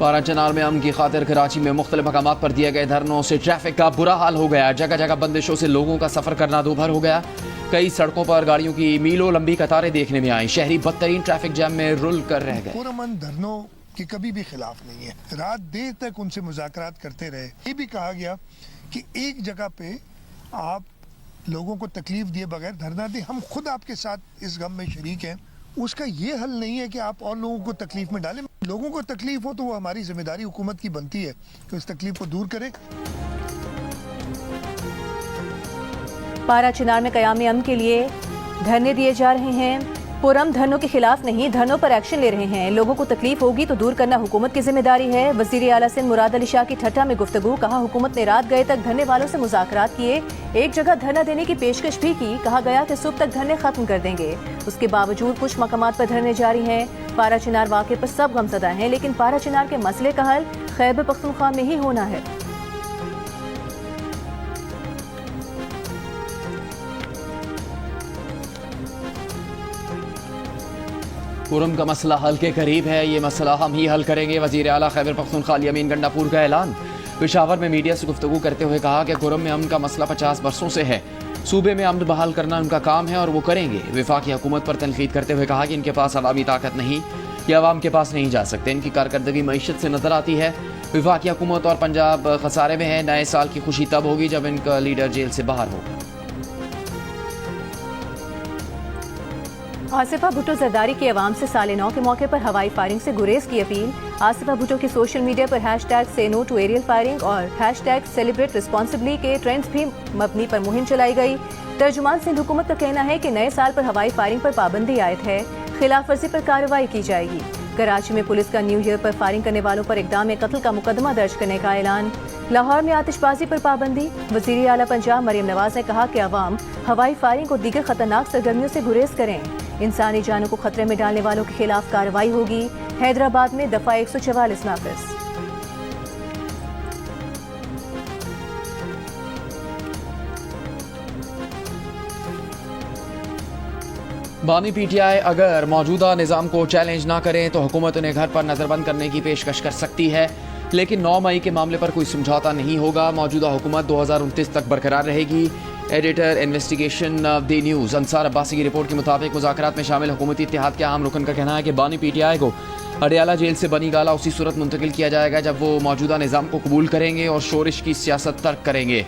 پارا چنار میں امن کی خاطر کراچی میں مختلف مقامات پر دیے گئے دھرنوں سے ٹریفک کا برا حال ہو گیا. جگہ جگہ بندشوں سے لوگوں کا سفر کرنا دوبھر ہو گیا. کئی سڑکوں پر گاڑیوں کی میلوں لمبی قطاریں دیکھنے میں آئیں. شہری بدترین ٹریفک جام میں رل کر رہ گئے. پرامن دھرنوں کے کبھی بھی خلاف نہیں ہے. رات دیر تک ان سے مذاکرات کرتے رہے. یہ بھی کہا گیا کہ ایک جگہ پہ آپ لوگوں کو تکلیف دیے بغیر دھرنا دیں. ہم خود آپ کے ساتھ اس غم میں شریک ہیں. اس کا یہ حل نہیں ہے کہ آپ اور لوگوں کو تکلیف میں ڈالیں. لوگوں کو تکلیف ہو تو وہ ہماری ذمہ داری حکومت کی بنتی ہے کہ اس تکلیف کو دور کرے. پارا چنار میں قیام امن کے لیے دھرنے دیے جا رہے ہیں. پرامن دھرنوں کے خلاف نہیں، دھرنوں پر ایکشن لے رہے ہیں. لوگوں کو تکلیف ہوگی تو دور کرنا حکومت کی ذمہ داری ہے. وزیر اعلیٰ سندھ مراد علی شاہ کی ٹھٹھا میں گفتگو. کہا حکومت نے رات گئے تک دھرنے والوں سے مذاکرات کیے. ایک جگہ دھرنا دینے کی پیشکش بھی کی. کہا گیا کہ صبح تک دھرنے ختم کر دیں گے. اس کے باوجود کچھ مقامات پر دھرنے جاری ہیں. پارا چنار واقعے پر سب غمزدہ ہیں، لیکن پارا چنار کے مسئلے کا حل خیبر پختونخوا میں ہی ہونا ہے. پورم کا مسئلہ حل کے قریب ہے. یہ مسئلہ ہم ہی حل کریں گے. وزیر اعلیٰ خیبر پختونخوا یمین گنڈاپور کا اعلان. پشاور میں میڈیا سے گفتگو کرتے ہوئے کہا کہ پورم میں امن کا مسئلہ 50 برسوں سے ہے. صوبے میں امن بحال کرنا ان کا کام ہے اور وہ کریں گے. وفاقی حکومت پر تنقید کرتے ہوئے کہا کہ ان کے پاس عوامی طاقت نہیں، یہ عوام کے پاس نہیں جا سکتے. ان کی کارکردگی معیشت سے نظر آتی ہے. وفاقی حکومت اور پنجاب خسارے میں ہے. نئے سال کی خوشی تب ہوگی جب ان کا لیڈر جیل سے باہر ہوگا. آصفہ بھٹو زرداری کی عوام سے سال نو کے موقع پر ہوائی فائرنگ سے گریز کی اپیل. آصفہ بھٹو کی social media per #say no to aerial firing اور #celebrate responsibly کے ٹرینڈز بھی مبنی پر مہم چلائی گئی. ترجمان سندھ حکومت کا کہنا ہے کہ نئے سال پر ہوائی فائرنگ پر پابندی عائد ہے. خلاف ورزی پر کارروائی کی جائے گی. کراچی میں پولیس کا نیو ایئر پر فائرنگ کرنے والوں پر اقدام قتل کا مقدمہ درج کرنے کا اعلان. لاہور میں آتش بازی پر پابندی. وزیر اعلیٰ پنجاب مریم نواز نے کہا کہ عوام ہوائی فائرنگ اور دیگر خطرناک سرگرمیوں سے گریز کریں. انسانی جانوں کو خطرے میں ڈالنے والوں کے خلاف کارروائی ہوگی. حیدرآباد میں دفعہ 144 نافذ. بانی پی ٹی آئی اگر موجودہ نظام کو چیلنج نہ کریں تو حکومت انہیں گھر پر نظر بند کرنے کی پیشکش کر سکتی ہے، لیکن 9 مئی کے معاملے پر کوئی سمجھوتا نہیں ہوگا. موجودہ حکومت 2029 تک برقرار رہے گی. ایڈیٹر انویسٹیگیشن دی نیوز انصار عباسی کی رپورٹ کے مطابق مذاکرات میں شامل حکومتی اتحاد کے اہم رکن کا کہنا ہے کہ بانی پی ٹی آئی کو اڈیالہ جیل سے بنی گالہ اسی صورت منتقل کیا جائے گا جب وہ موجودہ نظام کو قبول کریں گے اور شورش کی سیاست ترک کریں گے.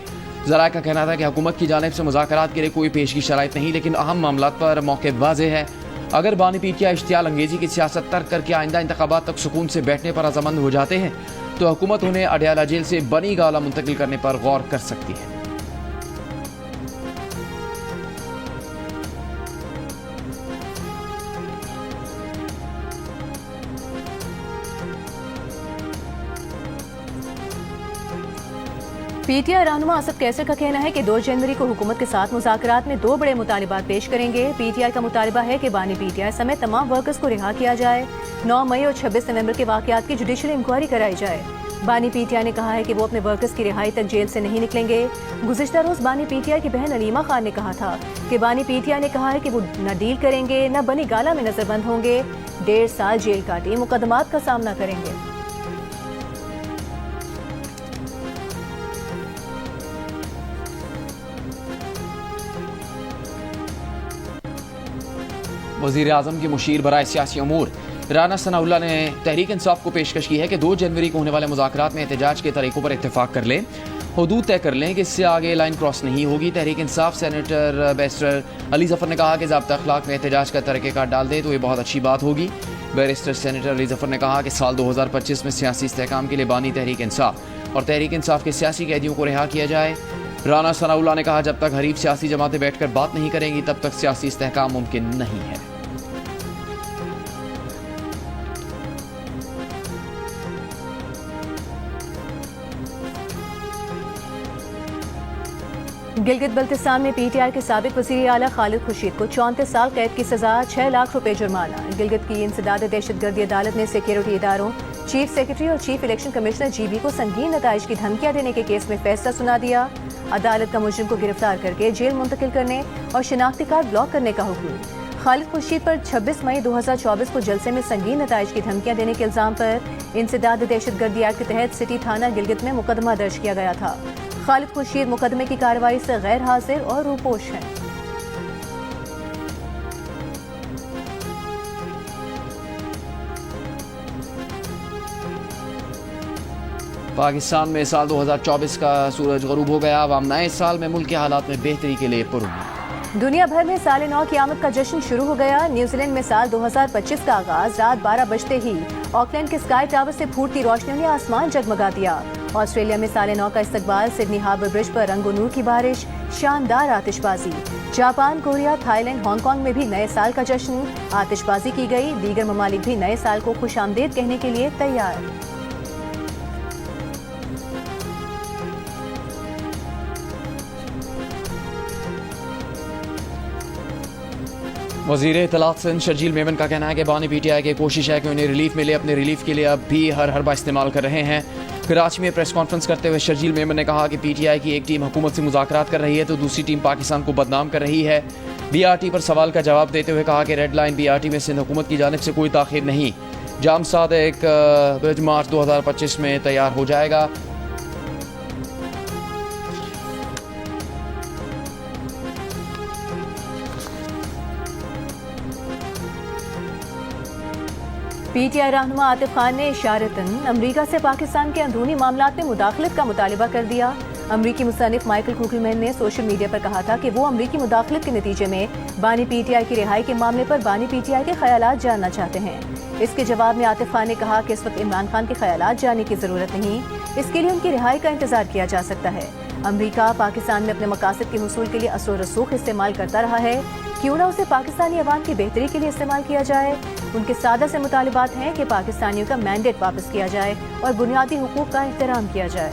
ذرائع کا کہنا تھا کہ حکومت کی جانب سے مذاکرات کے لیے کوئی پیشگی شرائط نہیں، لیکن اہم معاملات پر موقع واضح ہے. اگر بانی پی ٹی آئی اشتعال انگیزی کی سیاست ترک کر کے آئندہ انتخابات تک سکون سے بیٹھنے پر رضامند ہو جاتے ہیں تو حکومت انہیں اڈیالہ جیل سے بنی گالہ منتقل کرنے پر غور کر سکتی ہے. پی ٹی آئی رہنما اسد کیسر کا کہنا ہے کہ 2 جنوری کو حکومت کے ساتھ مذاکرات میں 2 بڑے مطالبات پیش کریں گے. پی ٹی آئی کا مطالبہ ہے کہ بانی پی ٹی آئی سمیت تمام ورکرز کو رہا کیا جائے. 9 مئی اور 26 نومبر کے واقعات کی جوڈیشل انکوائری کرائی جائے. بانی پی ٹی آئی نے کہا ہے کہ وہ اپنے ورکرز کی رہائی تک جیل سے نہیں نکلیں گے. گزشتہ روز بانی پی ٹی آئی کی بہن علیمہ خان نے کہا تھا کہ بانی پی ٹی آئی نے کہا ہے کہ وہ نہ ڈیل کریں گے نہ بنی گالہ میں نظر بند ہوں گے. 1.5 سال جیل کاٹی مقدمات کا سامنا کریں گے. وزیر اعظم کی مشیر برائے سیاسی امور رانا ثناء اللہ نے تحریک انصاف کو پیشکش کی ہے کہ 2 جنوری کو ہونے والے مذاکرات میں احتجاج کے طریقوں پر اتفاق کر لیں، حدود طے کر لیں کہ اس سے آگے لائن کراس نہیں ہوگی. تحریک انصاف سینیٹر بیرسٹر علی ظفر نے کہا کہ ضابطہ اخلاق میں احتجاج کا طریقہ کار ڈال دیں تو یہ بہت اچھی بات ہوگی. بیرسٹر سینیٹر علی ظفر نے کہا کہ سال 2025 میں سیاسی استحکام کے لیے بانی تحریک انصاف اور تحریک انصاف کے سیاسی قیدیوں کو رہا کیا جائے. رانا ثناء اللہ نے کہا جب تک حریف سیاسی جماعتیں بیٹھ کر بات نہیں کریں گی تب تک سیاسی استحکام ممکن نہیں ہے. گلگت بلتستان میں پی ٹی آئی کے سابق وزیر اعلیٰ خالد خورشید کو 34 سال قید کی سزا، 6 لاکھ روپے جرمانہ. گلگت کی انسداد دہشت گردی عدالت نے سیکیورٹی اداروں، چیف سیکرٹری اور chief election commissioner G B کو سنگین نتائج کی دھمکیاں دینے کے کیس میں فیصلہ سنا دیا. عدالت کا مجرم کو گرفتار کر کے جیل منتقل کرنے اور شناختی کارڈ بلاک کرنے کا حکم. خالد خورشید پر 26 مئی 2024 کو جلسے میں سنگین نتائج کی دھمکیاں دینے کے الزام پر انسداد دہشت گردی ایکٹ کے تحت سٹی تھانہ گلگت میں مقدمہ درج کیا گیا تھا۔ خالد خورشید مقدمے کی کارروائی سے غیر حاضر اور روپوش ہیں۔ پاکستان میں سال 2024 کا سورج غروب ہو گیا، عوام نئے سال میں ملک کے حالات میں بہتری کے لیے پرامید۔ دنیا بھر میں سال نو کی آمد کا جشن شروع ہو گیا۔ نیوزی لینڈ میں سال 2025 کا آغاز رات 12 بجتے ہی آکلینڈ کے اسکائی ٹاور سے پھوٹتی روشنیوں نے آسمان جگمگا دیا۔ آسٹریلیا میں سال نو کا استقبال، سڈنی ہاربر برج پر رنگ و نور کی بارش، شاندار آتش بازی۔ Japan, Korea, Thailand, Hong Kong میں بھی نئے سال کا جشن، آتش بازی کی گئی۔ دیگر ممالک بھی نئے سال کو خوش آمدید کہنے کے لیے تیار۔ وزیر اطلاعات سندھ شرجیل میمن کا کہنا ہے کہ بانی پی ٹی آئی کی کوشش ہے کہ انہیں ریلیف ملے، اپنے ریلیف کے لیے اب بھی ہر حربہ استعمال کر رہے ہیں۔ کراچی میں پریس کانفرنس کرتے ہوئے شرجیل میمن نے کہا کہ پی ٹی آئی کی ایک ٹیم حکومت سے مذاکرات کر رہی ہے تو دوسری ٹیم پاکستان کو بدنام کر رہی ہے۔ بی آر ٹی پر سوال کا جواب دیتے ہوئے کہا کہ red line B R T میں سندھ حکومت کی جانب سے کوئی تاخیر نہیں، جام صادق برج مارچ 2025 میں تیار ہو جائے گا۔ پی ٹی آئی رہنما عاطف خان نے اشارتاً امریکہ سے پاکستان کے اندرونی معاملات میں مداخلت کا مطالبہ کر دیا۔ امریکی مصنف مائیکل کوکلمین نے سوشل میڈیا پر کہا تھا کہ وہ امریکی مداخلت کے نتیجے میں بانی پی ٹی آئی کی رہائی کے معاملے پر بانی پی ٹی آئی کے خیالات جاننا چاہتے ہیں۔ اس کے جواب میں عاطف خان نے کہا کہ اس وقت عمران خان کے خیالات جاننے کی ضرورت نہیں، اس کے لیے ان کی رہائی کا انتظار کیا جا سکتا ہے۔ امریکہ پاکستان میں اپنے مقاصد کے حصول کے لیے اثر و رسوخ استعمال کرتا رہا ہے، کیوں نہ اسے پاکستانی عوام کی بہتری کے لیے استعمال کیا جائے۔ ان کے سادہ سے مطالبات ہیں کہ پاکستانیوں کا مینڈیٹ واپس کیا جائے اور بنیادی حقوق کا احترام کیا جائے۔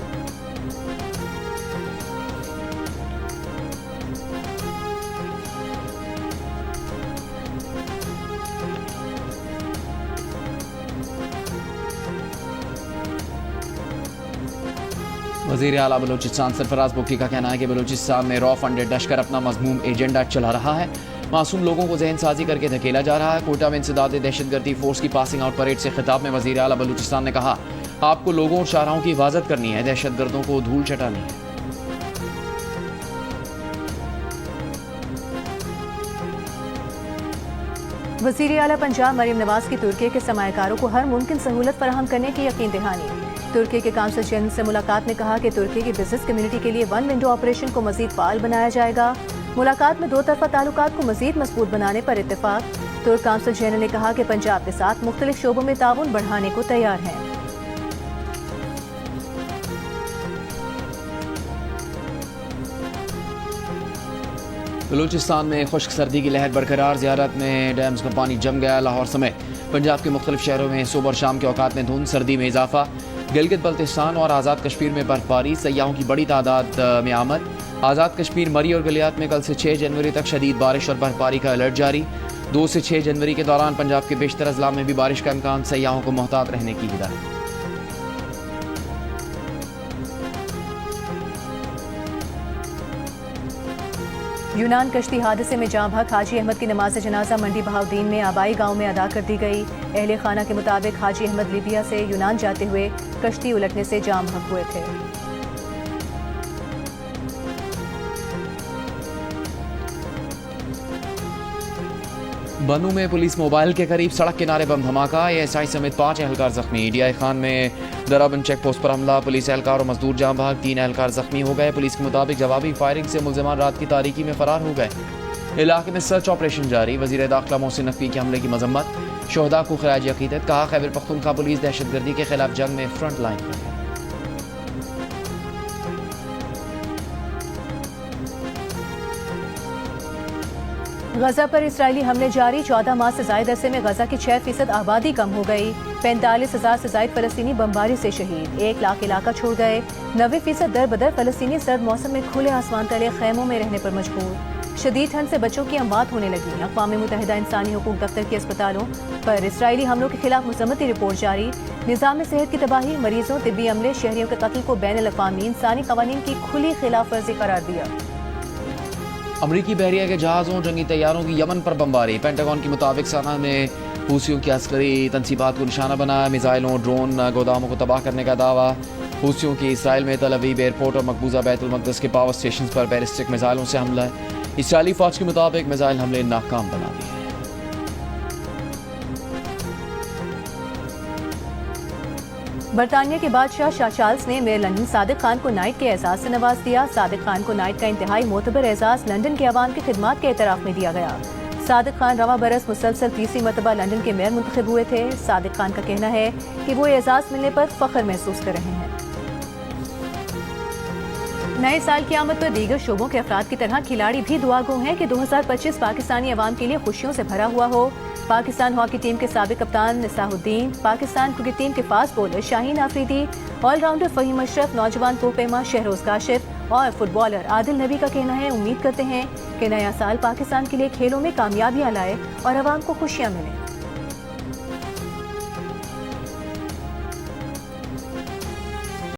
وزیر اعلیٰ بلوچستان سرفراز بگٹی کا کہنا ہے کہ بلوچستان میں را فنڈڈ لشکر اپنا مذموم ایجنڈا چلا رہا ہے، معصوم لوگوں کو ذہن سازی کر کے دھکیلا جا رہا ہے۔ کوئٹہ میں انسداد دہشت گردی فورس کی پاسنگ آؤٹ پریڈ سے خطاب میں وزیر اعلیٰ بلوچستان نے کہا، آپ کو لوگوں اور شاہراہوں کی حفاظت کرنی ہے، دہشت گردوں کو دھول چٹانی ہے۔ وزیر اعلیٰ پنجاب مریم نواز کی ترکی کے سرمایہ کاروں کو ہر ممکن سہولت فراہم کرنے کی یقین دہانی۔ ترکی کے کونسل جنرل سے ملاقات میں کہا کہ ترکی کی بزنس کمیونٹی کے لیے ون ونڈو آپریشن کو مزید فعال بنایا جائے گا۔ ملاقات میں دو طرفہ تعلقات کو مزید مضبوط بنانے پر اتفاق۔ ترک کونسل جنرل نے کہا کہ پنجاب کے ساتھ مختلف شعبوں میں تعاون بڑھانے کو تیار ہیں۔ بلوچستان میں خشک سردی کی لہر برقرار، زیارت میں ڈیمز کا پانی جم گیا۔ لاہور سمیت پنجاب کے مختلف شہروں میں صبح اور شام کے اوقات میں دھند، سردی میں اضافہ۔ گلگت بلتستان اور آزاد کشمیر میں برفباری، سیاحوں کی بڑی تعداد میں آمد۔ آزاد کشمیر، مری اور گلیات میں کل سے 6 جنوری تک شدید بارش اور برفباری کا الرٹ جاری۔ 2 سے 6 جنوری کے دوران پنجاب کے بیشتر اضلاع میں بھی بارش کا امکان، سیاحوں کو محتاط رہنے کی ہدایت۔ یونان کشتی حادثے میں جاں بحق حاجی احمد کی نماز جنازہ منڈی بہاؤدین میں آبائی گاؤں میں ادا کر دی گئی۔ اہل خانہ کے مطابق حاجی احمد لیبیا سے یونان جاتے ہوئے کشتی الٹنے سے جاں بحق ہوئے تھے۔ بنو میں پولیس موبائل کے قریب سڑک کنارے بم دھماکہ، ایس آئی سمیت 5 اہلکار زخمی۔ ڈی آئی خان میں درابن چیک پوسٹ پر حملہ، پولیس اہلکار اور مزدور جاں بحق، 3 اہلکار زخمی ہو گئے۔ پولیس کے مطابق جوابی فائرنگ سے ملزمان رات کی تاریکی میں فرار ہو گئے۔ علاقے میں سرچ آپریشن جاری، وزیر داخلہ محسن نقوی کے حملے کی مذمت، شہداء کو خراج عقیدت، کہا خیبر پختونخوا پولیس دہشت گردی کے خلاف جنگ میں فرنٹ لائن پر ہے۔ غزہ پر اسرائیلی حملے جاری، 14 ماہ سے زائد عرصے میں غزہ کی 6% آبادی کم ہو گئی۔ 45,000 سے زائد فلسطینی بمباری سے شہید، 1 لاکھ علاقہ چھوڑ گئے۔ 90% در بدر فلسطینی سرد موسم میں کھلے آسمان تلے خیموں میں رہنے پر مجبور۔ شدید ٹھنڈ سے بچوں کی اموات ہونے لگی۔ اقوام متحدہ انسانی حقوق دفتر کے اسپتالوں پر اسرائیلی حملوں کے خلاف مذمتی رپورٹ جاری۔ نظام صحت کی تباہی، مریضوں، طبی عملے، شہریوں کے قتل کو بین الاقوامی انسانی قوانین کی کھلی خلاف ورزی قرار دیا۔ امریکی بحریہ کے جہازوں جنگی طیاروں کی یمن پر بمباری. پینٹاگون کے مطابق سنا نے حوثیوں کی عسکری تنصیبات کو نشانہ بنایا. میزائلوں ڈرون گوداموں کو تباہ کرنے کا دعویٰ. حوثیوں کی اسرائیل میں تل ابیب ایئرپورٹ اور مقبوضہ بیت المقدس کے پاور اسٹیشنز پر بیلسٹک میزائلوں سے حملہ. اسرائیلی فوج کے مطابق میزائل حملے ناکام بنا دیے. برطانیہ کے بادشاہ شاہ چارلس نے میئر لندن صادق خان کو نائٹ کے اعزاز سے نواز دیا. صادق خان کو نائٹ کا انتہائی معتبر اعزاز لندن کے عوام کی خدمات کے اعتراف میں دیا گیا. صادق خان رواں برس مسلسل تیسری مرتبہ لندن کے میئر منتخب ہوئے تھے. صادق خان کا کہنا ہے کہ وہ اعزاز ملنے پر فخر محسوس کر رہے ہیں. نئے سال کی آمد پر دیگر شعبوں کے افراد کی طرح کھلاڑی بھی دعا گو ہیں کہ 2025 پاکستانی عوام کے لیے خوشیوں سے بھرا ہوا ہو. پاکستان ہاکی ٹیم کے سابق کپتان نصاح الدین، پاکستان کرکٹ ٹیم کے فاسٹ بولر شاہین آفریدی، آل راؤنڈر فہیم اشرف، نوجوان توپیما شہروز کاشف اور فٹ بالر عادل نبی کا کہنا ہے امید کرتے ہیں کہ نیا سال پاکستان کے لیے کھیلوں میں کامیابیاں لائے اور عوام کو خوشیاں ملیں.